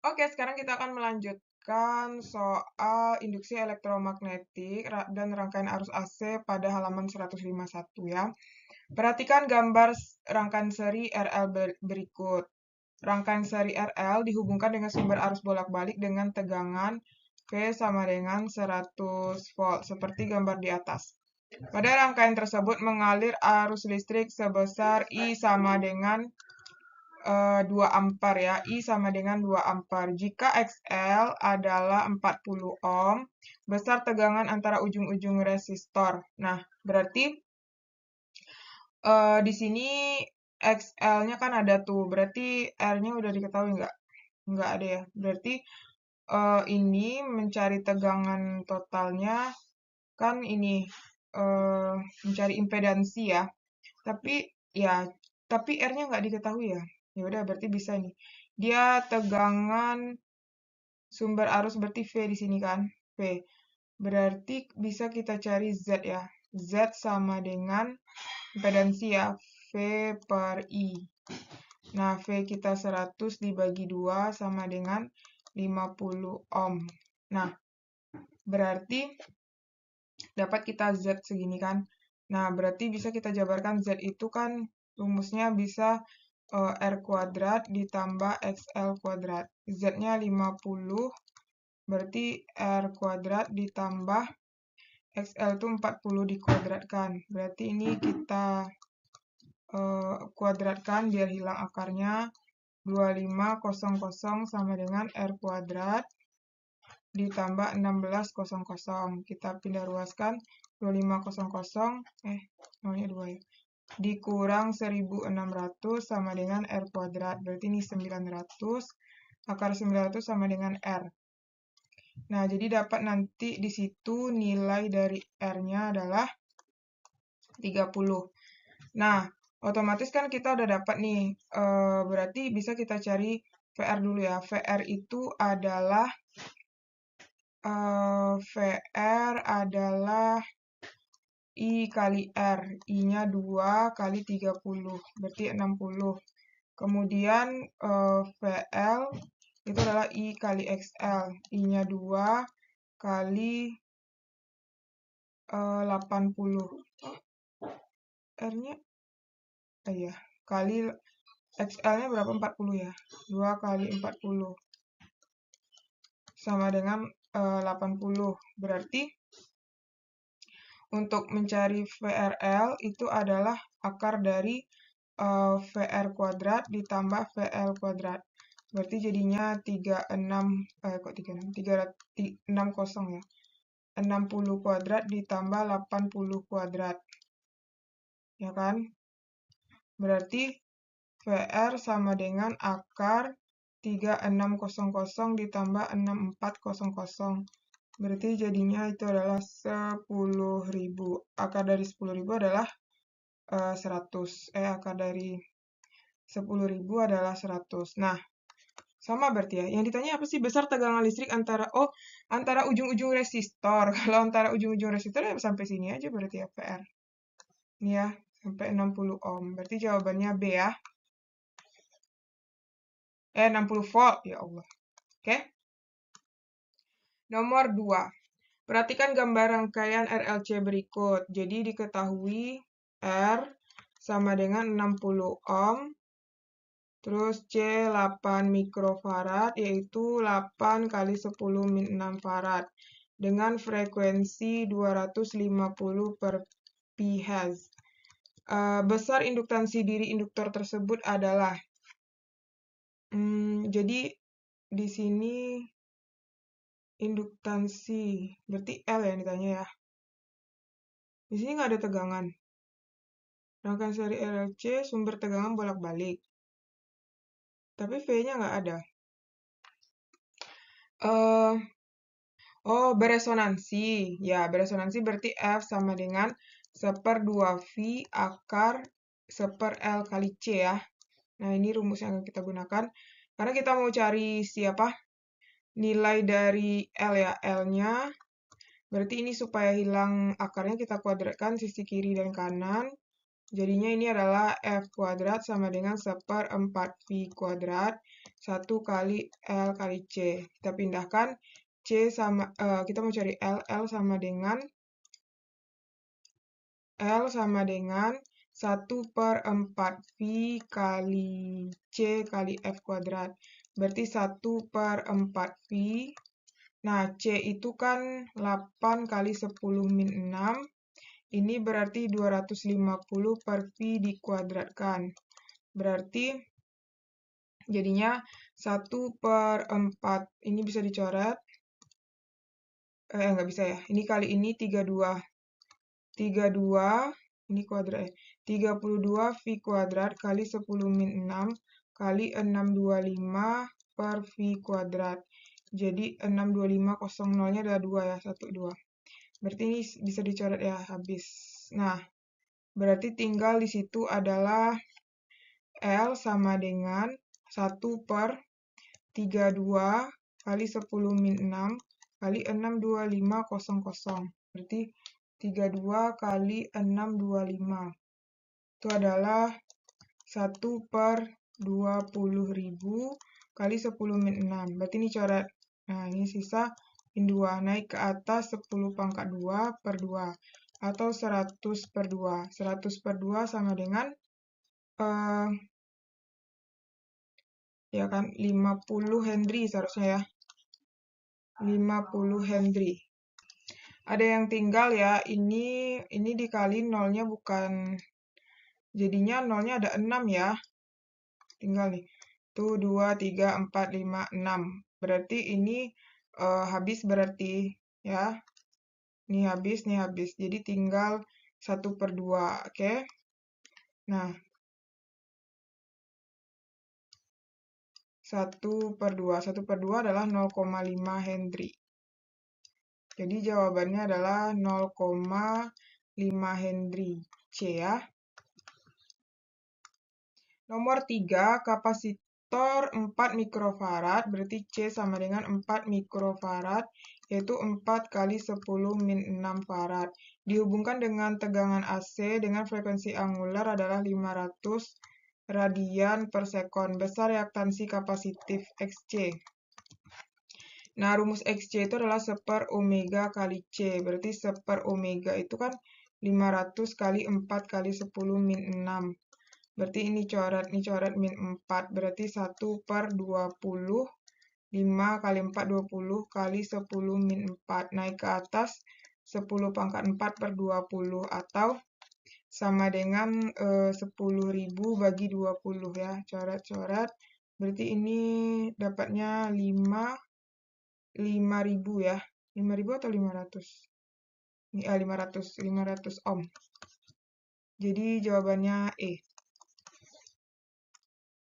Oke, sekarang kita akan melanjutkan soal induksi elektromagnetik dan rangkaian arus AC pada halaman 151 ya. Perhatikan gambar rangkaian seri RL berikut. Rangkaian seri RL dihubungkan dengan sumber arus bolak-balik dengan tegangan V sama dengan 100 volt, seperti gambar di atas. Pada rangkaian tersebut mengalir arus listrik sebesar I sama dengan 2 ampere ya. I sama dengan 2 ampere. Jika XL adalah 40 ohm, besar tegangan antara ujung-ujung resistor. Nah, berarti di sini XL-nya kan ada tuh. Berarti R-nya udah diketahui nggak? Nggak ada ya. Berarti ini mencari tegangan totalnya kan ini mencari impedansi ya. Tapi ya, tapi R-nya nggak diketahui ya. Ya udah, berarti bisa nih. Dia tegangan sumber arus berarti V di sini kan. V. Berarti bisa kita cari Z ya. Z sama dengan impedansi ya. V per I. Nah, V kita 100 dibagi 2 sama dengan 50 ohm. Nah, berarti dapat kita Z segini kan. Nah, berarti bisa kita jabarkan Z itu kan rumusnya bisa R kuadrat ditambah XL kuadrat. Z-nya 50, berarti R kuadrat ditambah XL itu 40 dikuadratkan. Berarti ini kita kuadratkan biar hilang akarnya. 2500 sama dengan R kuadrat ditambah 1600. Kita pindah ruaskan. 2500, nolnya 2 ya. Dikurang 1600 sama dengan R kuadrat. Berarti ini 900. Akar 900 sama dengan R. Nah, jadi dapat nanti di situ nilai dari R-nya adalah 30. Nah, otomatis kan kita udah dapat nih. Berarti bisa kita cari VR dulu ya. VR itu adalah I kali R. I-nya 2 kali 30. Berarti 60. Kemudian VL itu adalah I kali XL. I-nya 2 kali 80. R-nya ya, kali XL-nya berapa? 40 ya. 2 kali 40 sama dengan 80. Berarti untuk mencari VRL itu adalah akar dari VR kuadrat ditambah VL kuadrat. Berarti jadinya 60 ya. 60 kuadrat ditambah 80 kuadrat. Ya kan? Berarti VR sama dengan akar 3600 ditambah 6400. Berarti jadinya itu adalah 10.000. Akar dari 10.000 adalah 100. Akar dari 10.000 adalah 100. Nah, sama berarti ya. Yang ditanya apa sih besar tegangan listrik antara ujung-ujung resistor. Kalau antara ujung-ujung resistor ya sampai sini aja berarti ya PR. Ini ya, sampai 60 ohm. Berarti jawabannya B ya. 60 volt, ya Allah. Oke. Nomor 2. Perhatikan gambar rangkaian RLC berikut. Jadi diketahui R sama dengan 60 ohm. Terus C 8 mikrofarad, yaitu 8 kali 10 min 6 farad. Dengan frekuensi 250 per pHz. Besar induktansi diri induktor tersebut adalah. Jadi di sini induktansi, berarti L yang ditanya ya. Di sini nggak ada tegangan. Rangkaian seri RLC sumber tegangan bolak-balik. Tapi V-nya nggak ada. Beresonansi. Ya, beresonansi berarti F sama dengan 1/2V akar 1/L kali C ya. Nah, ini rumus yang akan kita gunakan. Karena kita mau cari siapa? Nilai dari L ya. L-nya. Berarti ini supaya hilang akarnya kita kuadratkan sisi kiri dan kanan. Jadinya ini adalah F kuadrat sama dengan 1/4 V kuadrat 1 kali L kali C. Kita pindahkan C sama, kita mau cari L. L sama dengan 1/4 V kali C kali F kuadrat. Berarti 1/4 V. Nah, C itu kan 8 kali 10 min 6. Ini berarti 250 per V dikuadratkan. Berarti jadinya 1/4. Ini bisa dicoret. Nggak bisa ya. Ini kali ini 32. 32, ini kuadrat ya. 32 V kuadrat kali 10 min 6 kali 625 per V kuadrat. Jadi 625 0-nya adalah 2 ya, 1, 2. Berarti ini bisa dicoret ya, habis. Nah, berarti tinggal di situ adalah L sama dengan 1/32 kali 10 min 6 kali 625 0. Berarti 32 kali 625. Itu adalah 1/20.000 kali 10 min 6. Berarti ini coret. Nah, ini sisa min 2. Naik ke atas 10 pangkat 2 per 2. Atau 100 per 2. 100 per 2 sama dengan ya kan 50 Henry seharusnya ya. 50 Henry. Ada yang tinggal ya, ini dikali nolnya bukan, jadinya nolnya ada 6 ya. Tinggal nih. Tuh 2, 3, 4, 5, 6. Berarti ini habis berarti ya. Ini habis, nih habis. Jadi tinggal 1/2, oke? Nah, 1/2. 1/2 adalah 0,5 Henry. Jadi jawabannya adalah 0,5 Henry. C ya. Nomor 3, kapasitor 4 mikrofarad, berarti C sama dengan 4 mikrofarad, yaitu 4 kali 10 min 6 farad. Dihubungkan dengan tegangan AC dengan frekuensi angular adalah 500 radian per sekon. Besar reaktansi kapasitif XC. Nah, rumus XC itu adalah 1/, omega kali C. Berarti 1/, omega itu kan 500 kali 4 kali 10 min 6. Berarti ini coret min 4. Berarti 1/20. 5 kali 4, 20 kali 10 min 4. Naik ke atas 10 pangkat 4 per 20. Atau sama dengan 10.000 bagi 20 ya. Coret-coret. Berarti ini dapatnya 5.000 ya. 5.000 atau 500? Ini 500 ohm. Jadi jawabannya E.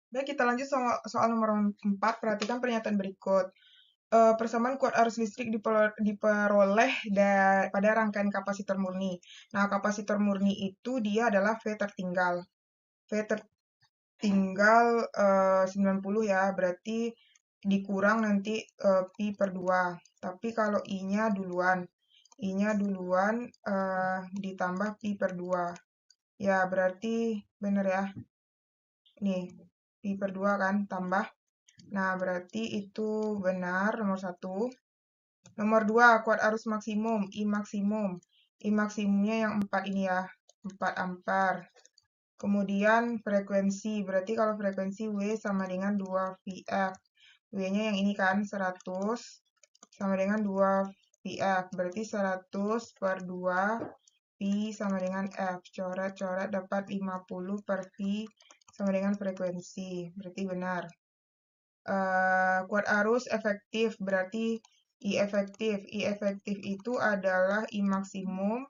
Baik, kita lanjut soal nomor 4. Perhatikan pernyataan berikut. Persamaan kuat arus listrik diperoleh pada rangkaian kapasitor murni. Nah, kapasitor murni itu dia adalah V tertinggal. V tertinggal 90 ya, berarti dikurang nanti Pi per 2. Tapi kalau I-nya duluan. I-nya duluan ditambah Pi per 2. Ya, berarti bener ya. Nih, Pi per 2 kan, tambah. Nah, berarti itu benar nomor 1. Nomor 2, kuat arus maksimum, I maksimum. I maksimumnya yang 4 ini ya, 4 ampere. Kemudian frekuensi, berarti kalau frekuensi W sama dengan 2 VF. W-nya yang ini kan, 100 sama dengan 2 VF. Berarti 100 per 2 Pi sama dengan F. Coret-coret dapat 50 per V sama dengan frekuensi. Berarti benar. Kuat arus efektif, berarti I efektif. I efektif itu adalah I maksimum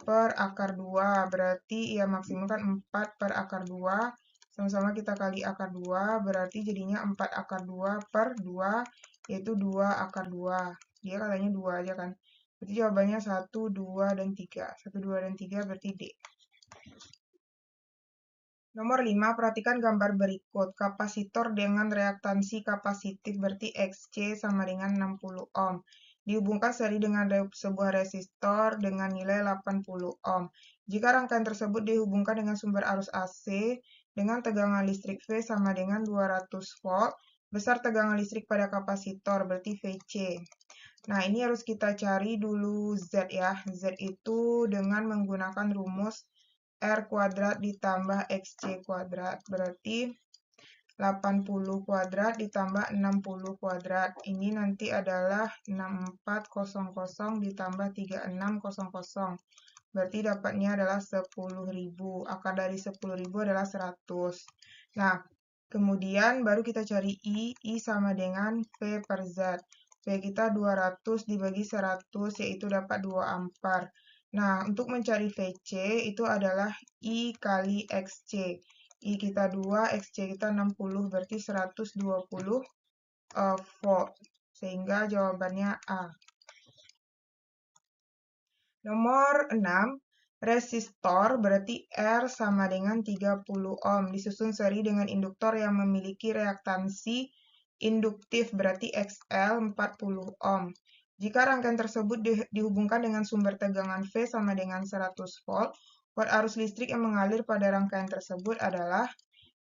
per akar 2. Berarti I maksimum kan 4 per akar 2. Sama-sama kita kali akar 2. Berarti jadinya 4 akar 2 per 2. Yaitu 2 akar 2. Dia katanya 2 aja kan. Berarti jawabannya 1, 2, dan 3. 1, 2, dan 3 berarti D. Nomor 5, perhatikan gambar berikut. Kapasitor dengan reaktansi kapasitif berarti XC sama dengan 60 ohm. Dihubungkan seri dengan sebuah resistor dengan nilai 80 ohm. Jika rangkaian tersebut dihubungkan dengan sumber arus AC dengan tegangan listrik V sama dengan 200 volt, besar tegangan listrik pada kapasitor, berarti VC. Nah, ini harus kita cari dulu Z ya. Z itu dengan menggunakan rumus R kuadrat ditambah XC kuadrat. Berarti 80 kuadrat ditambah 60 kuadrat. Ini nanti adalah 6400 ditambah 3600. Berarti dapatnya adalah 10.000. Akar dari 10.000 adalah 100. Nah, kemudian baru kita cari I. I sama dengan V per Z. V kita 200 dibagi 100, yaitu dapat 2 ampere. Nah, untuk mencari VC itu adalah I kali XC. I kita 2, XC kita 60, berarti 120 volt. Sehingga jawabannya A. Nomor 6, resistor berarti R sama dengan 30 ohm, disusun seri dengan induktor yang memiliki reaktansi induktif berarti XL 40 ohm. Jika rangkaian tersebut dihubungkan dengan sumber tegangan V sama dengan 100 volt, kuat arus listrik yang mengalir pada rangkaian tersebut adalah,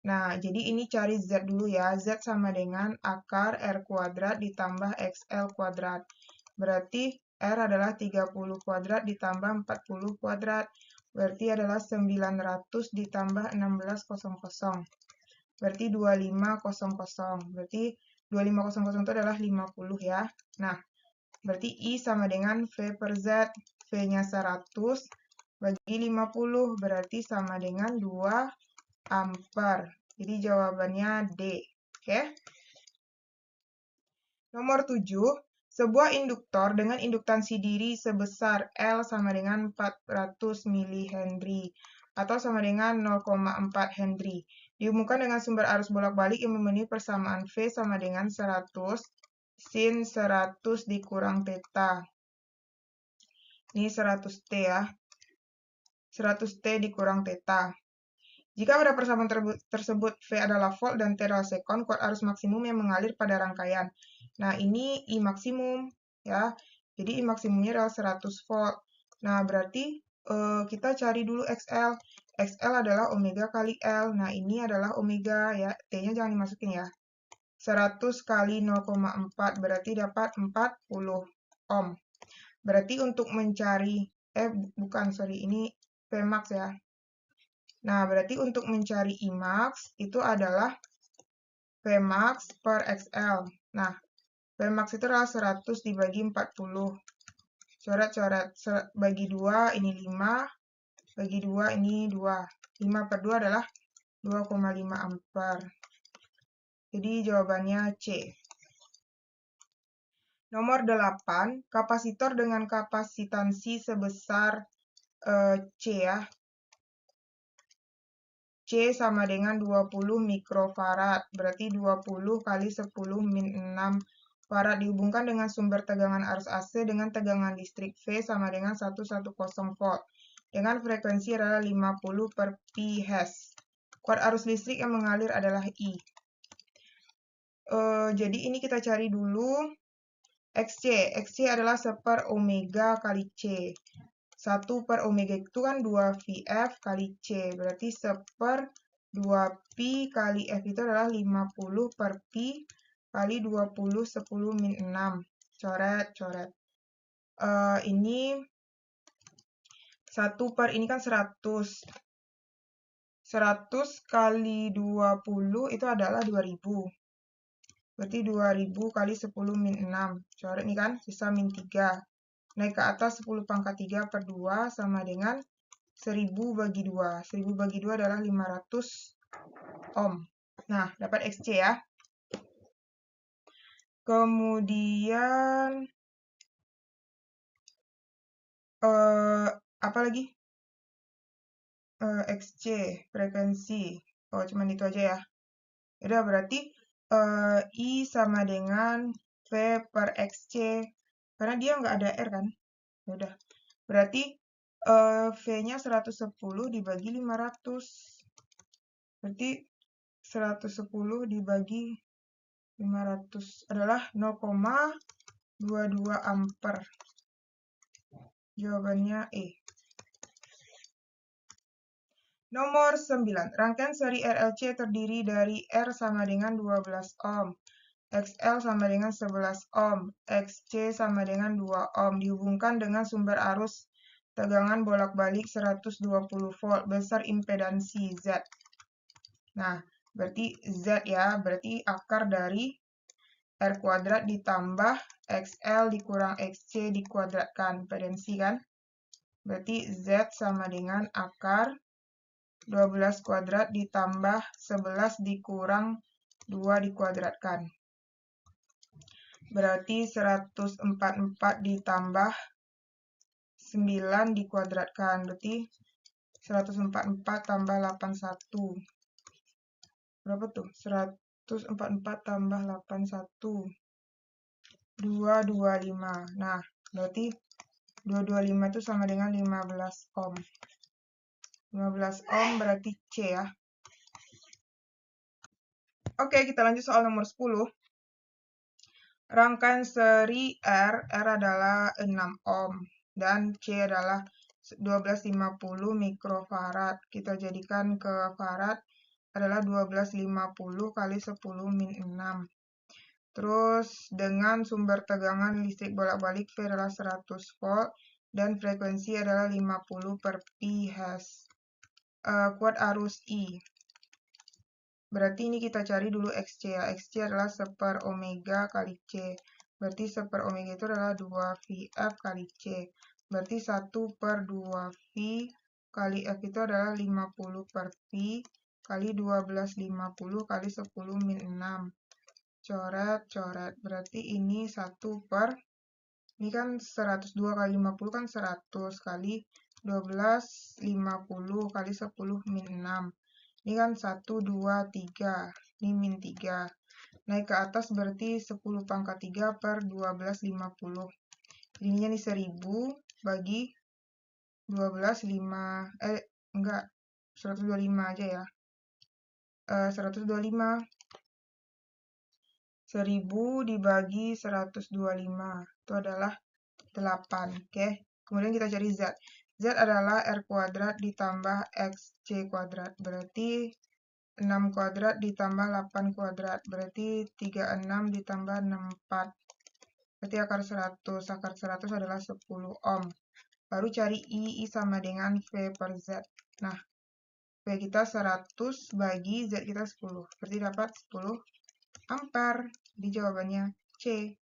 nah, jadi ini cari Z dulu ya. Z sama dengan akar R kuadrat ditambah XL kuadrat. Berarti R adalah 30 kuadrat ditambah 40 kuadrat. Berarti adalah 900 ditambah 1600. Berarti 2500. Berarti 2500 itu adalah 50 ya. Nah, berarti I sama dengan V per Z. V-nya 100 bagi 50 berarti sama dengan 2 ampere. Jadi jawabannya D. Oke. Nomor 7, sebuah induktor dengan induktansi diri sebesar L sama dengan 400 mH atau sama dengan 0,4 Henry. Dihubungkan dengan sumber arus bolak-balik yang memenuhi persamaan V sama dengan 100 sin 100 dikurang theta. Ini 100T ya. 100T dikurang theta. Jika pada persamaan tersebut V adalah volt dan T adalah sekon, kuat arus maksimum yang mengalir pada rangkaian. Nah, ini I maksimum ya. Jadi I maksimumnya adalah 100 volt. Nah, berarti kita cari dulu XL. XL adalah omega kali L. Nah, ini adalah omega ya. T-nya jangan dimasukin ya. 100 kali 0,4 berarti dapat 40 ohm. Berarti untuk mencari, ini Vmax ya. Nah, berarti untuk mencari Imax itu adalah Vmax per XL. Nah, Vmax itu adalah 100 dibagi 40. Coret-coret, bagi 2 ini 5, bagi 2 ini 2. 5 per 2 adalah 2,5 ampere. Jadi jawabannya C. Nomor 8, kapasitor dengan kapasitansi sebesar C ya. C sama dengan 20 mikrofarad, berarti 20 kali 10 min 6 farad dihubungkan dengan sumber tegangan arus AC dengan tegangan listrik V sama dengan 110 volt. Dengan frekuensi adalah 50 per pi Hz. Kuat arus listrik yang mengalir adalah I. Jadi ini kita cari dulu XC. XC adalah 1 omega kali C. 1 per omega itu kan 2 VF kali C. Berarti 1 2 pi kali F itu adalah 50 per pi kali 20 10 min 6. Coret, coret. Ini 1 per ini kan 100. 100 kali 20 itu adalah 2000. Berarti 2000 kali 10 min 6. Coret ini kan, sisa min 3. Naik ke atas 10 pangkat 3 per 2 sama dengan 1000 bagi 2. 1000 bagi 2 adalah 500 ohm. Nah, dapat XC ya. Kemudian, apa lagi? XC, frekuensi. Oh, cuman itu aja ya. Udah, berarti I sama dengan V per XC. Karena dia nggak ada R kan. Udah. Berarti V-nya 110 dibagi 500. Berarti 110 dibagi 500 adalah 0,22 ampere. Jawabannya E. Nomor 9. Rangkaian seri RLC terdiri dari R sama dengan 12 ohm, XL sama dengan 11 ohm, XC sama dengan 2 ohm, dihubungkan dengan sumber arus tegangan bolak-balik 120 volt, besar impedansi Z. Nah, berarti Z ya, berarti akar dari R kuadrat ditambah XL dikurang XC dikuadratkan, impedansi kan? Berarti Z sama dengan akar 12 kuadrat ditambah 11 dikurang 2 dikuadratkan. Berarti 144 ditambah 9 dikuadratkan. Berarti 144 tambah 81. Berapa tuh? 144 tambah 81. 225. Nah, berarti 225 itu sama dengan 15 ohm. 15 ohm berarti C ya. Oke, kita lanjut soal nomor 10. Rangkaian seri R adalah 6 ohm dan C adalah 1250 mikrofarad. Kita jadikan ke farad adalah 1250 kali 10 min 6. Terus dengan sumber tegangan listrik bolak-balik V adalah 100 volt dan frekuensi adalah 50 per pi Hz. Kuat arus I. Berarti ini kita cari dulu XC ya. XC adalah 1/, omega kali C. Berarti 1/, omega itu adalah 2VF kali C. Berarti 1/2V kali F itu adalah 50 per pi kali 1250 kali 10 min 6. Coret, coret. Berarti ini 1/, ini kan 102 kali 50 kan 100 kali 1250 kali 10 min 6. Ini kan 1, 2, 3. Ini min 3. Naik ke atas berarti 10 pangkat 3 per 1250. Ininya nih 1000 bagi 12, 5. Enggak. 125 aja ya. 125. 1000 dibagi 125. Itu adalah 8. Oke. Kemudian kita cari Z. Z adalah R kuadrat ditambah XC kuadrat. Berarti 6 kuadrat ditambah 8 kuadrat. Berarti 36 ditambah 64. Berarti akar 100. Akar 100 adalah 10 ohm. Baru cari I sama dengan V per Z. Nah, V kita 100 bagi Z kita 10. Berarti dapat 10 ampere. Jadi jawabannya C.